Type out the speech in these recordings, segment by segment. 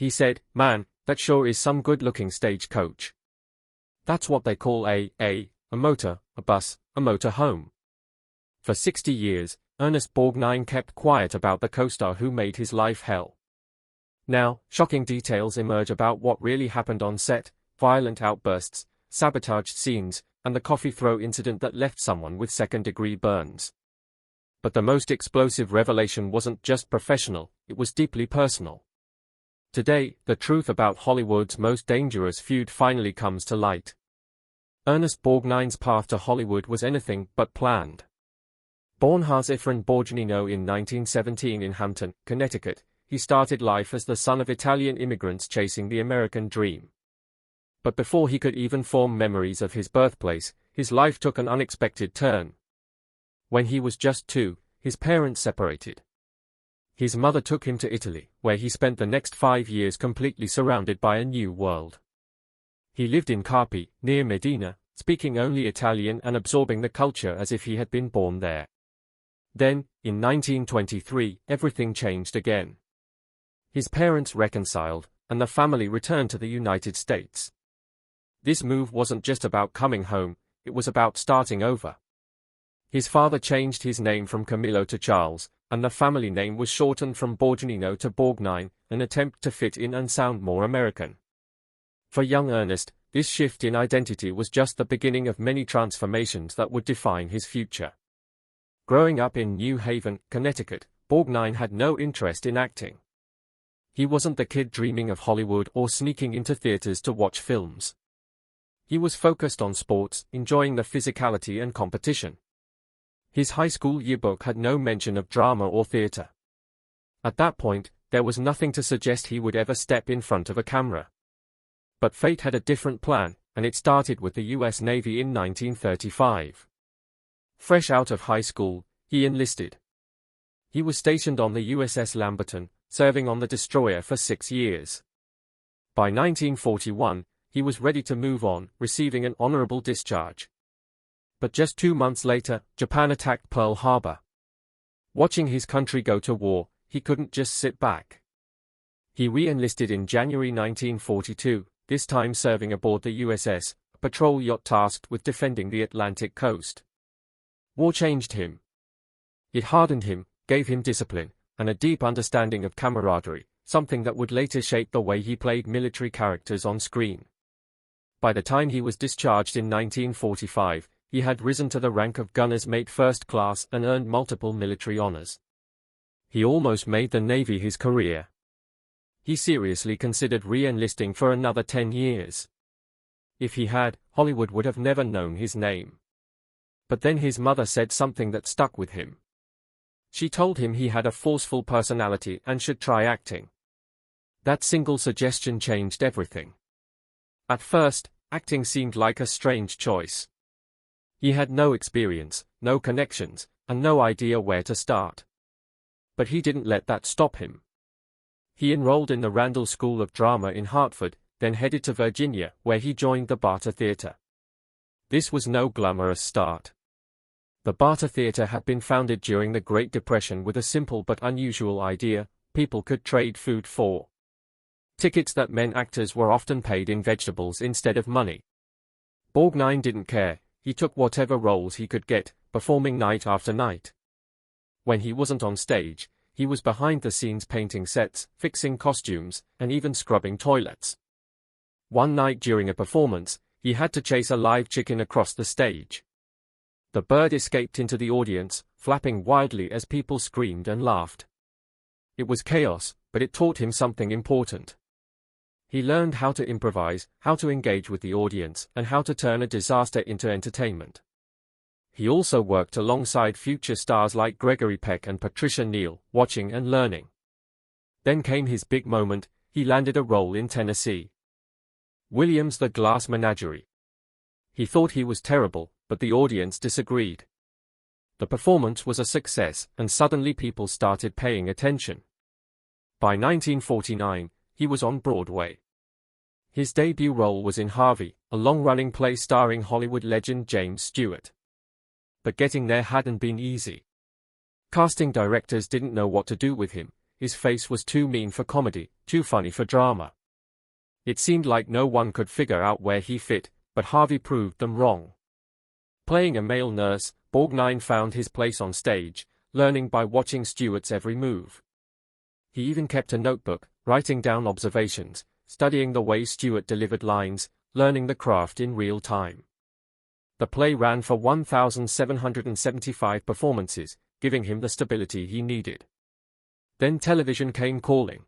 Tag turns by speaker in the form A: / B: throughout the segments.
A: He said, "Man, that sure is some good-looking stagecoach. That's what they call a motor, a bus, a motor home." For 60 years, Ernest Borgnine kept quiet about the co-star who made his life hell. Now, shocking details emerge about what really happened on set: violent outbursts, sabotaged scenes, and the coffee throw incident that left someone with second-degree burns. But the most explosive revelation wasn't just professional, it was deeply personal. Today, the truth about Hollywood's most dangerous feud finally comes to light. Ernest Borgnine's path to Hollywood was anything but planned. Born as Ernest Borgnine in 1917 in Hampton, Connecticut, he started life as the son of Italian immigrants chasing the American dream. But before he could even form memories of his birthplace, his life took an unexpected turn. When he was just 2, his parents separated. His mother took him to Italy, where he spent the next 5 years completely surrounded by a new world. He lived in Carpi, near Medina, speaking only Italian and absorbing the culture as if he had been born there. Then, in 1923, everything changed again. His parents reconciled, and the family returned to the United States. This move wasn't just about coming home, it was about starting over. His father changed his name from Camillo to Charles, and the family name was shortened from Borgnino to Borgnine, an attempt to fit in and sound more American. For young Ernest, this shift in identity was just the beginning of many transformations that would define his future. Growing up in New Haven, Connecticut, Borgnine had no interest in acting. He wasn't the kid dreaming of Hollywood or sneaking into theaters to watch films. He was focused on sports, enjoying the physicality and competition. His high school yearbook had no mention of drama or theater. At that point, there was nothing to suggest he would ever step in front of a camera. But fate had a different plan, and it started with the U.S. Navy in 1935. Fresh out of high school, he enlisted. He was stationed on the USS Lamberton, serving on the destroyer for 6 years. By 1941, he was ready to move on, receiving an honorable discharge. But just 2 months later, Japan attacked Pearl Harbor. Watching his country go to war, he couldn't just sit back. He re-enlisted in January 1942, this time serving aboard the USS, a patrol yacht tasked with defending the Atlantic coast. War changed him. It hardened him, gave him discipline, and a deep understanding of camaraderie, something that would later shape the way he played military characters on screen. By the time he was discharged in 1945, he had risen to the rank of gunner's mate first class and earned multiple military honors. He almost made the Navy his career. He seriously considered re-enlisting for another 10 years. If he had, Hollywood would have never known his name. But then his mother said something that stuck with him. She told him he had a forceful personality and should try acting. That single suggestion changed everything. At first, acting seemed like a strange choice. He had no experience, no connections, and no idea where to start. But he didn't let that stop him. He enrolled in the Randall School of Drama in Hartford, then headed to Virginia, where he joined the Barter Theater. This was no glamorous start. The Barter Theater had been founded during the Great Depression with a simple but unusual idea: people could trade food for tickets that meant actors were often paid in vegetables instead of money. Borgnine didn't care. He took whatever roles he could get, performing night after night. When he wasn't on stage, he was behind the scenes painting sets, fixing costumes, and even scrubbing toilets. One night during a performance, he had to chase a live chicken across the stage. The bird escaped into the audience, flapping wildly as people screamed and laughed. It was chaos, but it taught him something important. He learned how to improvise, how to engage with the audience, and how to turn a disaster into entertainment. He also worked alongside future stars like Gregory Peck and Patricia Neal, watching and learning. Then came his big moment: he landed a role in Tennessee Williams' The Glass Menagerie. He thought he was terrible, but the audience disagreed. The performance was a success, and suddenly people started paying attention. By 1949, he was on Broadway. His debut role was in Harvey, a long-running play starring Hollywood legend James Stewart. But getting there hadn't been easy. Casting directors didn't know what to do with him. his face was too mean for comedy, too funny for drama. It seemed like no one could figure out where he fit, but Harvey proved them wrong. Playing a male nurse, Borgnine found his place on stage, learning by watching Stewart's every move. He even kept a notebook, writing down observations, studying the way Stewart delivered lines, learning the craft in real time. The play ran for 1,775 performances, giving him the stability he needed. Then television came calling.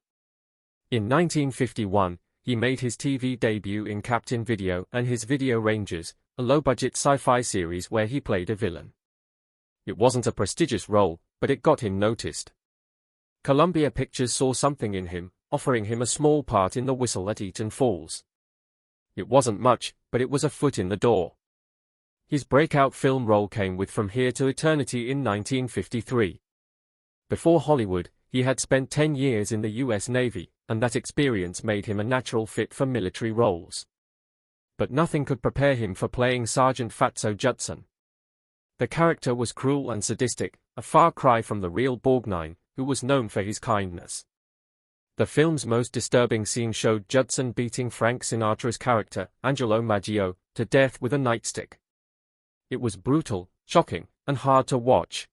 A: In 1951, he made his TV debut in Captain Video and His Video Rangers, a low-budget sci-fi series where he played a villain. It wasn't a prestigious role, but it got him noticed. Columbia Pictures saw something in him, offering him a small part in The Whistle at Eaton Falls. It wasn't much, but it was a foot in the door. His breakout film role came with From Here to Eternity in 1953. Before Hollywood, he had spent 10 years in the U.S. Navy, and that experience made him a natural fit for military roles. But nothing could prepare him for playing Sergeant Fatso Judson. The character was cruel and sadistic, a far cry from the real Borgnine, who was known for his kindness. The film's most disturbing scene showed Judson beating Frank Sinatra's character, Angelo Maggio, to death with a nightstick. It was brutal, shocking, and hard to watch.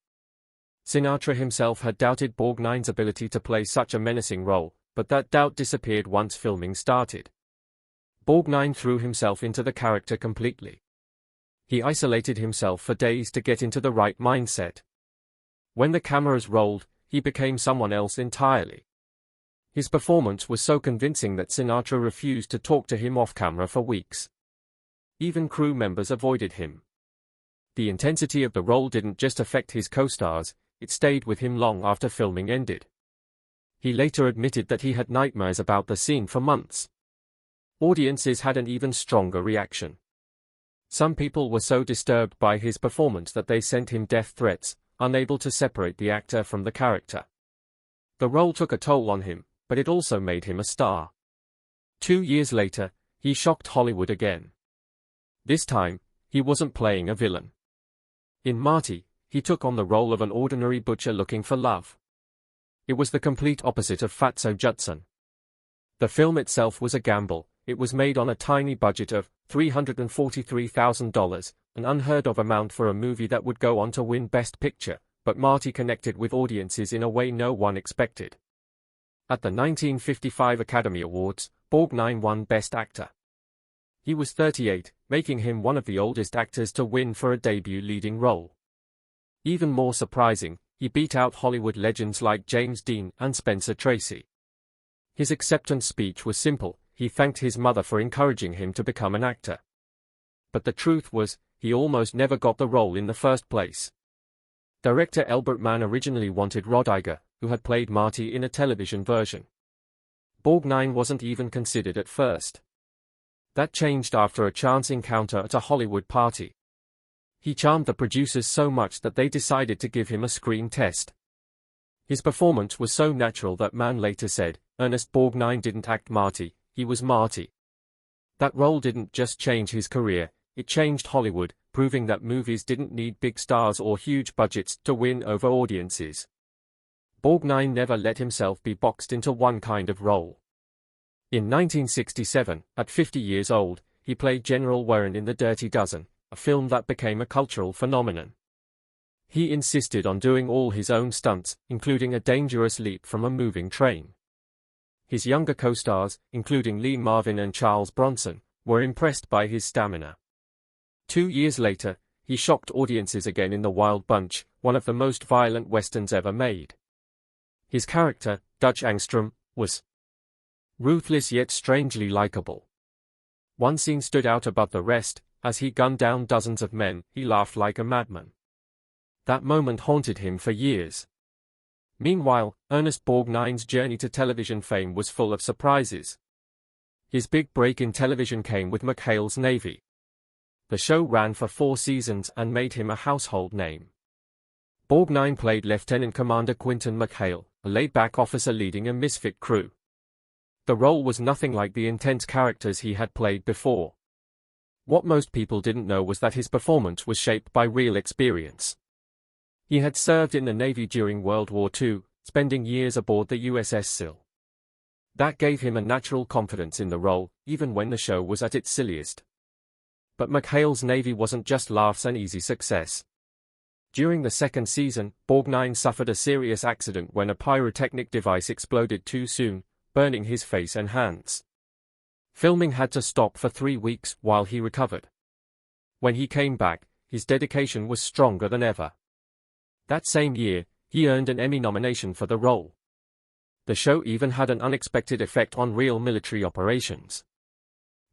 A: Sinatra himself had doubted Borgnine's ability to play such a menacing role, but that doubt disappeared once filming started. Borgnine threw himself into the character completely. He isolated himself for days to get into the right mindset. When the cameras rolled, he became someone else entirely. His performance was so convincing that Sinatra refused to talk to him off-camera for weeks. Even crew members avoided him. The intensity of the role didn't just affect his co-stars, it stayed with him long after filming ended. He later admitted that he had nightmares about the scene for months. Audiences had an even stronger reaction. Some people were so disturbed by his performance that they sent him death threats, unable to separate the actor from the character. The role took a toll on him, but it also made him a star. 2 years later, he shocked Hollywood again. This time, he wasn't playing a villain. In Marty, he took on the role of an ordinary butcher looking for love. It was the complete opposite of Fatso Judson. The film itself was a gamble. It was made on a tiny budget of $343,000, an unheard-of amount for a movie that would go on to win Best Picture, but Marty connected with audiences in a way no one expected. At the 1955 Academy Awards, Borgnine won Best Actor. He was 38, making him one of the oldest actors to win for a debut leading role. Even more surprising, he beat out Hollywood legends like James Dean and Spencer Tracy. His acceptance speech was simple. He thanked his mother for encouraging him to become an actor. But the truth was, he almost never got the role in the first place. Director Elbert Mann originally wanted Rod Iger, who had played Marty in a television version. Borgnine wasn't even considered at first. That changed after a chance encounter at a Hollywood party. He charmed the producers so much that they decided to give him a screen test. His performance was so natural that Mann later said, Ernest Borgnine didn't act Marty, he was Marty. That role didn't just change his career, it changed Hollywood, proving that movies didn't need big stars or huge budgets to win over audiences. Borgnine never let himself be boxed into one kind of role. In 1967, at 50 years old, he played General Warren in The Dirty Dozen, a film that became a cultural phenomenon. He insisted on doing all his own stunts, including a dangerous leap from a moving train. His younger co-stars, including Lee Marvin and Charles Bronson, were impressed by his stamina. 2 years later, he shocked audiences again in The Wild Bunch, one of the most violent westerns ever made. His character, Dutch Angstrom, was ruthless yet strangely likable. One scene stood out above the rest. As he gunned down dozens of men, he laughed like a madman. That moment haunted him for years. Meanwhile, Ernest Borgnine's journey to television fame was full of surprises. His big break in television came with McHale's Navy. The show ran for 4 seasons and made him a household name. Borgnine played Lieutenant Commander Quinton McHale, a laid-back officer leading a misfit crew. The role was nothing like the intense characters he had played before. What most people didn't know was that his performance was shaped by real experience. He had served in the Navy during World War II, spending years aboard the USS Sil. That gave him a natural confidence in the role, even when the show was at its silliest. But McHale's Navy wasn't just laughs and easy success. During the second season, Borgnine suffered a serious accident when a pyrotechnic device exploded too soon, burning his face and hands. Filming had to stop for 3 weeks while he recovered. When he came back, his dedication was stronger than ever. That same year, he earned an Emmy nomination for the role. The show even had an unexpected effect on real military operations.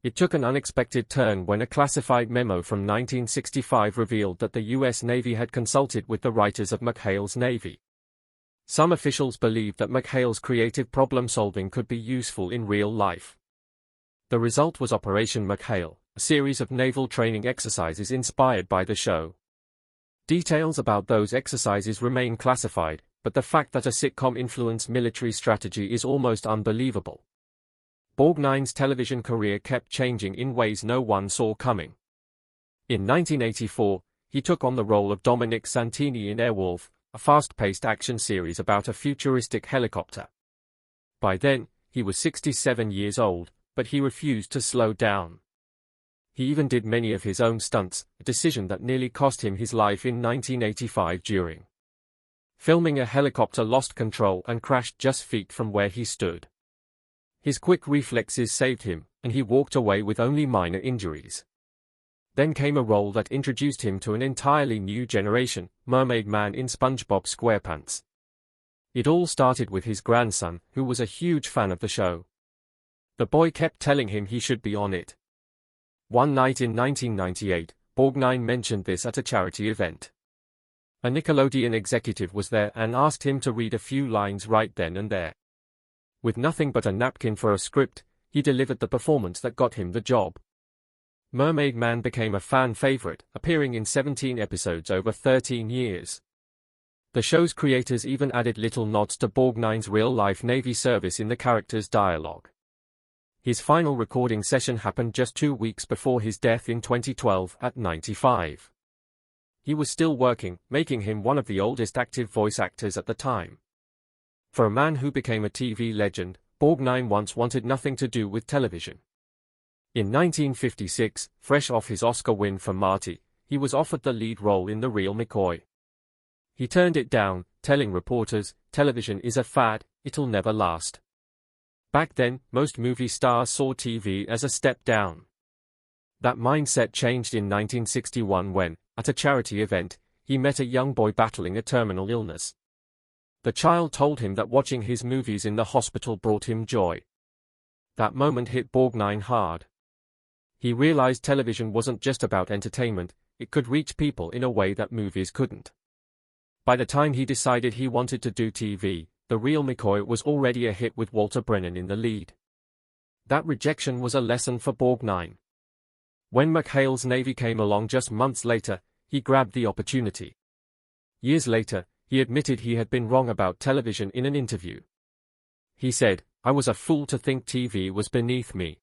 A: It took an unexpected turn when a classified memo from 1965 revealed that the U.S. Navy had consulted with the writers of McHale's Navy. Some officials believed that McHale's creative problem-solving could be useful in real life. The result was Operation McHale, a series of naval training exercises inspired by the show. Details about those exercises remain classified, but the fact that a sitcom influenced military strategy is almost unbelievable. Borgnine's television career kept changing in ways no one saw coming. In 1984, he took on the role of Dominic Santini in Airwolf, a fast-paced action series about a futuristic helicopter. By then, he was 67 years old, but he refused to slow down. He even did many of his own stunts, a decision that nearly cost him his life in 1985 during filming. A helicopter lost control and crashed just feet from where he stood. His quick reflexes saved him, and he walked away with only minor injuries. Then came a role that introduced him to an entirely new generation, Mermaid Man in SpongeBob SquarePants. It all started with his grandson, who was a huge fan of the show. The boy kept telling him he should be on it. One night in 1998, Borgnine mentioned this at a charity event. A Nickelodeon executive was there and asked him to read a few lines right then and there. With nothing but a napkin for a script, he delivered the performance that got him the job. Mermaid Man became a fan favorite, appearing in 17 episodes over 13 years. The show's creators even added little nods to Borgnine's real-life Navy service in the character's dialogue. His final recording session happened just 2 weeks before his death in 2012 at 95. He was still working, making him one of the oldest active voice actors at the time. For a man who became a TV legend, Borgnine once wanted nothing to do with television. In 1956, fresh off his Oscar win for Marty, he was offered the lead role in The Real McCoy. He turned it down, telling reporters, "Television is a fad, it'll never last." Back then, most movie stars saw TV as a step down. That mindset changed in 1961 when, at a charity event, he met a young boy battling a terminal illness. The child told him that watching his movies in the hospital brought him joy. That moment hit Borgnine hard. He realized television wasn't just about entertainment, it could reach people in a way that movies couldn't. By the time he decided he wanted to do TV, The Real McCoy was already a hit with Walter Brennan in the lead. That rejection was a lesson for Borgnine. When McHale's Navy came along just months later, he grabbed the opportunity. Years later, he admitted he had been wrong about television in an interview. He said, "I was a fool to think TV was beneath me.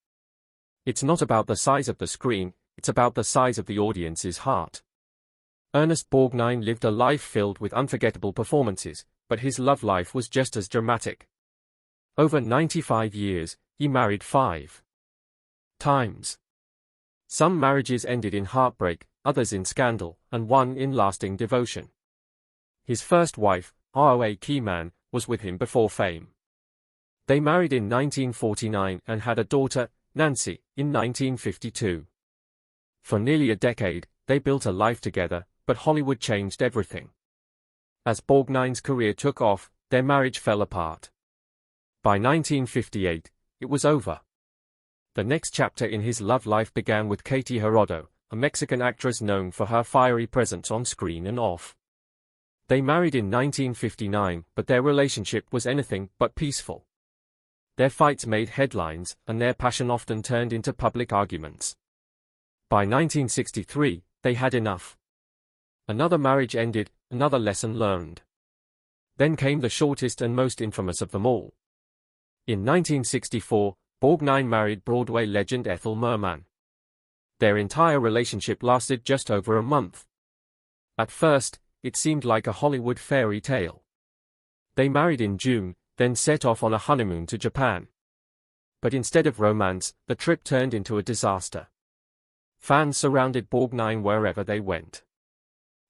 A: It's not about the size of the screen, it's about the size of the audience's heart." Ernest Borgnine lived a life filled with unforgettable performances, but his love life was just as dramatic. Over 95 years, he married 5 times. Some marriages ended in heartbreak, others in scandal, and one in lasting devotion. His first wife, R.O.A. Keyman, was with him before fame. They married in 1949 and had a daughter, Nancy, in 1952. For nearly a decade, they built a life together, but Hollywood changed everything. As Borgnine's career took off, their marriage fell apart. By 1958, it was over. The next chapter in his love life began with Katie Gerardo, a Mexican actress known for her fiery presence on screen and off. They married in 1959, but their relationship was anything but peaceful. Their fights made headlines, and their passion often turned into public arguments. By 1963, they had enough. Another marriage ended, another lesson learned. Then came the shortest and most infamous of them all. In 1964, Borgnine married Broadway legend Ethel Merman. Their entire relationship lasted just over a month. At first, it seemed like a Hollywood fairy tale. They married in June, then set off on a honeymoon to Japan. But instead of romance, the trip turned into a disaster. Fans surrounded Borgnine wherever they went.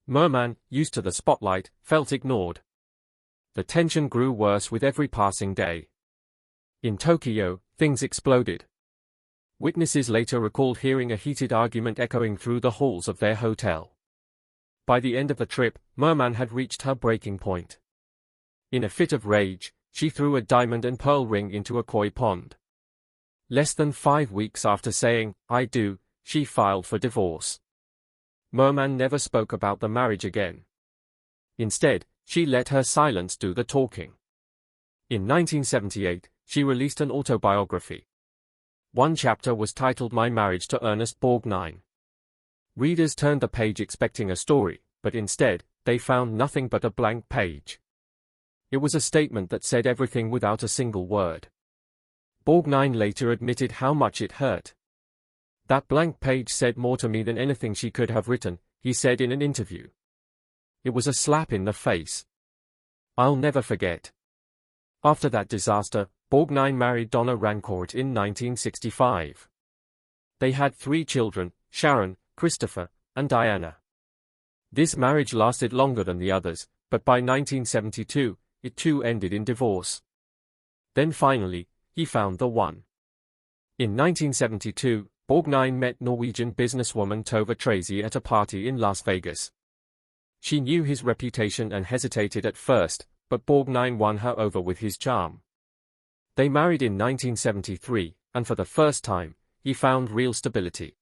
A: Merman, used to the spotlight, felt ignored. The tension grew worse with every passing day. In Tokyo, things exploded. Witnesses later recalled hearing a heated argument echoing through the halls of their hotel. By the end of the trip, Merman had reached her breaking point. In a fit of rage, she threw a diamond and pearl ring into a koi pond. Less than 5 weeks after saying, "I do," she filed for divorce. Merman never spoke about the marriage again. Instead, she let her silence do the talking. In 1978, she released an autobiography. One chapter was titled My Marriage to Ernest Borgnine. Readers turned the page expecting a story, but instead, they found nothing but a blank page. It was a statement that said everything without a single word. Borgnine later admitted how much it hurt. "That blank page said more to me than anything she could have written," he said in an interview. "It was a slap in the face. I'll never forget." After that disaster, Borgnine married Donna Rancourt in 1965. They had 3 children, Sharon, Christopher, and Diana. This marriage lasted longer than the others, but by 1972, it too ended in divorce. Then finally, he found the one. In 1972, Borgnine met Norwegian businesswoman Tove Tracy at a party in Las Vegas. She knew his reputation and hesitated at first, but Borgnine won her over with his charm. They married in 1973, and for the first time, he found real stability.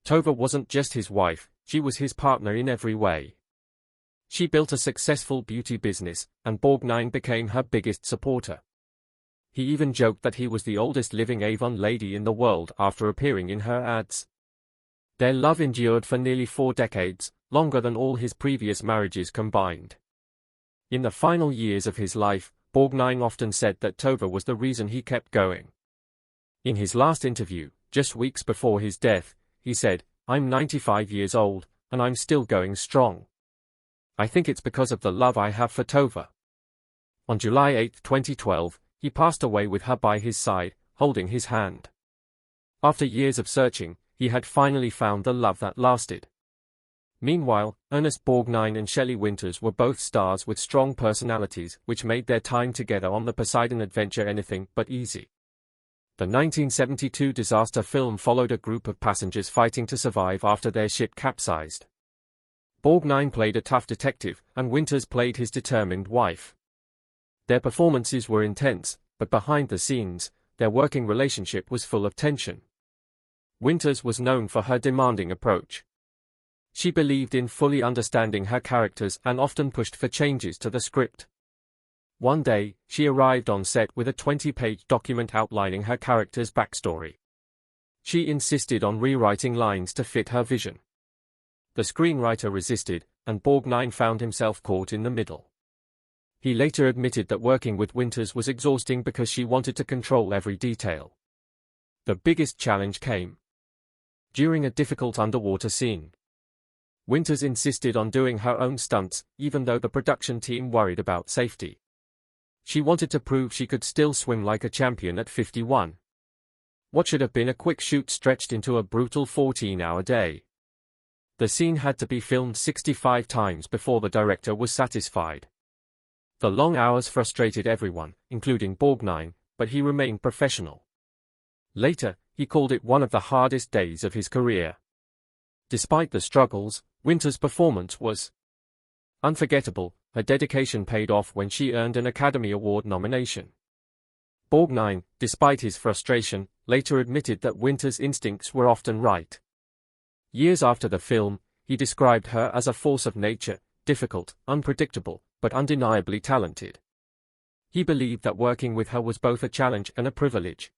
A: Tove wasn't just his wife, she was his partner in every way. She built a successful beauty business, and Borgnine became her biggest supporter. He even joked that he was the oldest living Avon lady in the world after appearing in her ads. Their love endured for nearly 4 decades, longer than all his previous marriages combined. In the final years of his life, Borgnine often said that Tove was the reason he kept going. In his last interview, just weeks before his death, he said, "I'm 95 years old, and I'm still going strong. I think it's because of the love I have for Tove." On July 8, 2012, he passed away with her by his side, holding his hand. After years of searching, he had finally found the love that lasted. Meanwhile, Ernest Borgnine and Shelley Winters were both stars with strong personalities, which made their time together on the Poseidon adventure anything but easy. The 1972 disaster film followed a group of passengers fighting to survive after their ship capsized. Borgnine played a tough detective, and Winters played his determined wife. Their performances were intense, but behind the scenes, their working relationship was full of tension. Winters was known for her demanding approach. She believed in fully understanding her characters and often pushed for changes to the script. One day, she arrived on set with a 20-page document outlining her character's backstory. She insisted on rewriting lines to fit her vision. The screenwriter resisted, and Borgnine found himself caught in the middle. He later admitted that working with Winters was exhausting because she wanted to control every detail. The biggest challenge came during a difficult underwater scene. Winters insisted on doing her own stunts, even though the production team worried about safety. She wanted to prove she could still swim like a champion at 51. What should have been a quick shoot stretched into a brutal 14-hour day. The scene had to be filmed 65 times before the director was satisfied. The long hours frustrated everyone, including Borgnine, but he remained professional. Later, he called it one of the hardest days of his career. Despite the struggles, Winters' performance was unforgettable. Her dedication paid off when she earned an Academy Award nomination. Borgnine, despite his frustration, later admitted that Winters' instincts were often right. Years after the film, he described her as a force of nature, difficult, unpredictable, but undeniably talented. He believed that working with her was both a challenge and a privilege.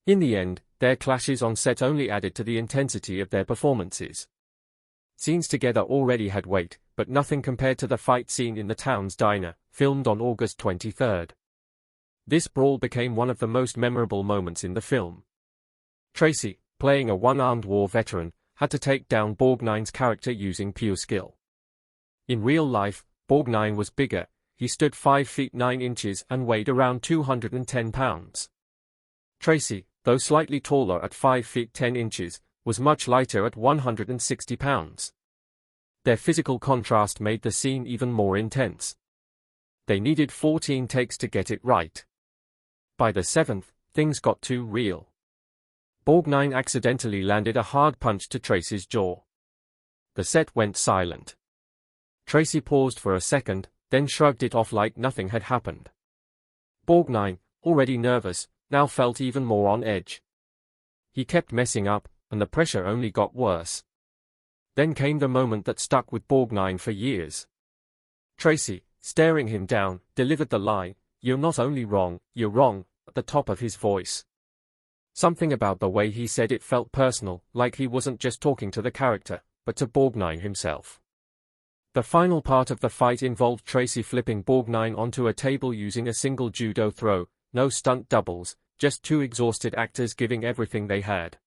A: In the end, their clashes on set only added to the intensity of their performances. Scenes together already had weight, but nothing compared to the fight scene in the town's diner, filmed on August 23. This brawl became one of the most memorable moments in the film. Tracy, playing a one-armed war veteran, had to take down Borgnine's character using pure skill. In real life, Borgnine was bigger, he stood 5 feet 9 inches and weighed around 210 pounds. Tracy, though slightly taller at 5 feet 10 inches, was much lighter at 160 pounds. Their physical contrast made the scene even more intense. They needed 14 takes to get it right. By the 7th, things got too real. Borgnine accidentally landed a hard punch to Tracy's jaw. The set went silent. Tracy paused for a second, then shrugged it off like nothing had happened. Borgnine, already nervous, now felt even more on edge. He kept messing up, and the pressure only got worse. Then came the moment that stuck with Borgnine for years. Tracy, staring him down, delivered the line, "You're not only wrong, you're wrong," at the top of his voice. Something about the way he said it felt personal, like he wasn't just talking to the character, but to Borgnine himself. The final part of the fight involved Tracy flipping Borgnine onto a table using a single judo throw, no stunt doubles, just two exhausted actors giving everything they had.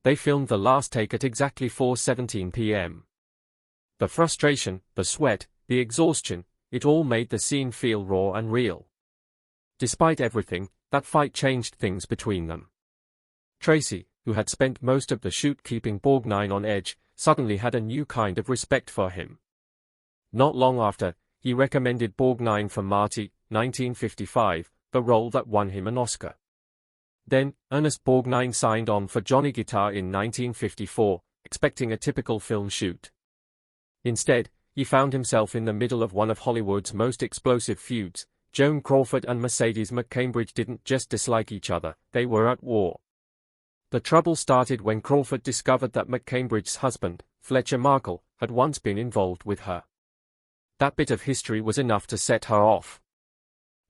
A: They filmed the last take at exactly 4:17 p.m. The frustration, the sweat, the exhaustion, it all made the scene feel raw and real. Despite everything, that fight changed things between them. Tracy, who had spent most of the shoot keeping Borgnine on edge, suddenly had a new kind of respect for him. Not long after, he recommended Borgnine for Marty, 1955, the role that won him an Oscar. Then, Ernest Borgnine signed on for Johnny Guitar in 1954, expecting a typical film shoot. Instead, he found himself in the middle of one of Hollywood's most explosive feuds. Joan Crawford and Mercedes McCambridge didn't just dislike each other, they were at war. The trouble started when Crawford discovered that McCambridge's husband, Fletcher Markle, had once been involved with her. That bit of history was enough to set her off.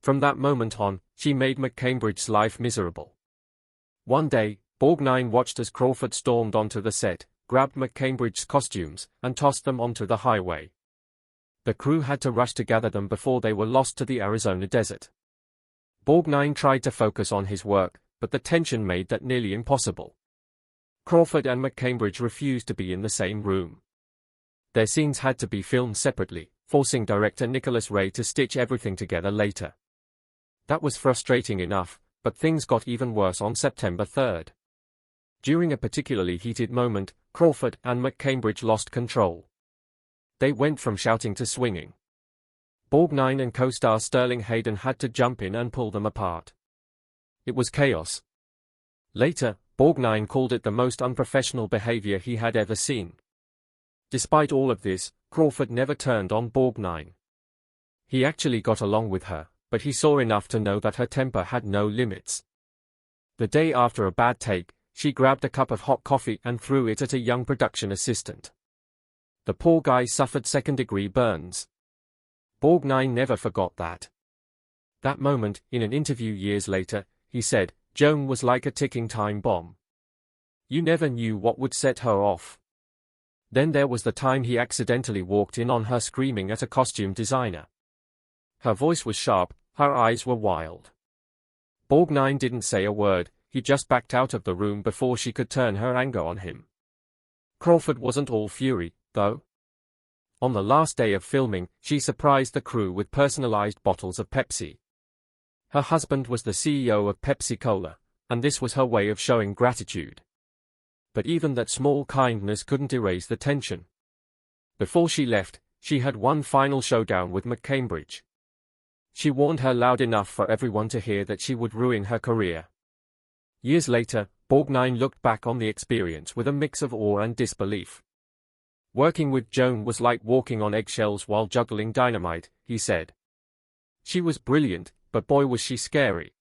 A: From that moment on, she made McCambridge's life miserable. One day, Borgnine watched as Crawford stormed onto the set, grabbed McCambridge's costumes, and tossed them onto the highway. The crew had to rush to gather them before they were lost to the Arizona desert. Borgnine tried to focus on his work, but the tension made that nearly impossible. Crawford and McCambridge refused to be in the same room. Their scenes had to be filmed separately, forcing director Nicholas Ray to stitch everything together later. That was frustrating enough, but things got even worse on September 3rd. During a particularly heated moment, Crawford and McCambridge lost control. They went from shouting to swinging. Borgnine and co-star Sterling Hayden had to jump in and pull them apart. It was chaos. Later, Borgnine called it the most unprofessional behavior he had ever seen. Despite all of this, Crawford never turned on Borgnine. He actually got along with her, but he saw enough to know that her temper had no limits. The day after a bad take, she grabbed a cup of hot coffee and threw it at a young production assistant. The poor guy suffered second-degree burns. Borgnine never forgot that. That moment, in an interview years later, he said, "Joan was like a ticking time bomb. You never knew what would set her off." Then there was the time he accidentally walked in on her screaming at a costume designer. Her voice was sharp, her eyes were wild. Borgnine didn't say a word, he just backed out of the room before she could turn her anger on him. Crawford wasn't all fury, though. On the last day of filming, she surprised the crew with personalized bottles of Pepsi. Her husband was the CEO of Pepsi-Cola, and this was her way of showing gratitude. But even that small kindness couldn't erase the tension. Before she left, she had one final showdown with McCambridge. She warned her loud enough for everyone to hear that she would ruin her career. Years later, Borgnine looked back on the experience with a mix of awe and disbelief. "Working with Joan was like walking on eggshells while juggling dynamite," he said. "She was brilliant, but boy was she scary."